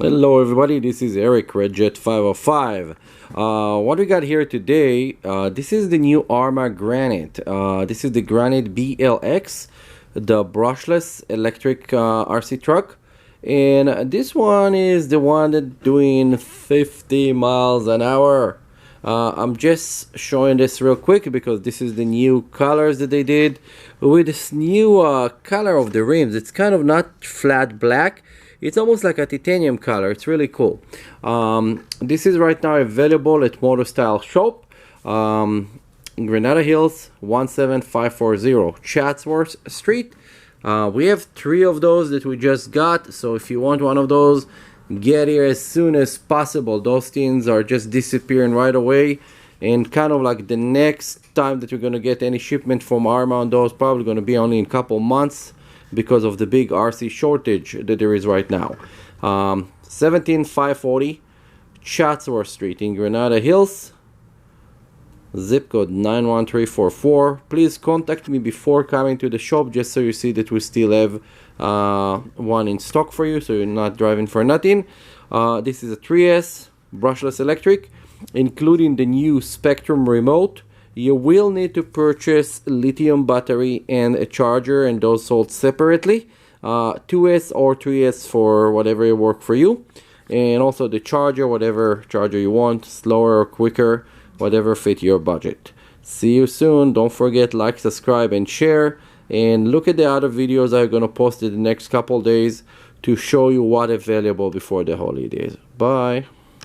Hello everybody, this is Eric, RedJet505. What we got here today, this is the new Arrma Granite. This is the Granite BLX, the brushless electric RC truck. And this one is the one that's doing 50 miles an hour. I'm just showing this real quick because this is the new colors that they did with this new color of the rims. It's kind of not flat black. It's almost like a titanium color. It's really cool. This is right now available at MotoStyles shop, Granada Hills 17540 Chatsworth Street. We have 3 of those that we just got, so if you want one of those, get here as soon as possible. Those things are just disappearing right away, and kind of like the next time that you're going to get any shipment from Arrma on those probably going to be only in a couple months, because of the big RC shortage that there is right now. 17540 Chatsworth Street in Granada Hills, zip code 91344. Please contact me before coming to the shop, just so you see that we still have one in stock for you, so you're not driving for nothing. This is a 3S brushless electric, including the new Spectrum remote. You will need to purchase a lithium battery and a charger, and those sold separately. 2S or 3S for whatever work for you. And also the charger, whatever charger you want, slower or quicker, whatever fit your budget. See you soon. Don't forget, like, subscribe, and share. And look at the other videos I'm going to post in the next couple days to show you what available before the holidays. Bye.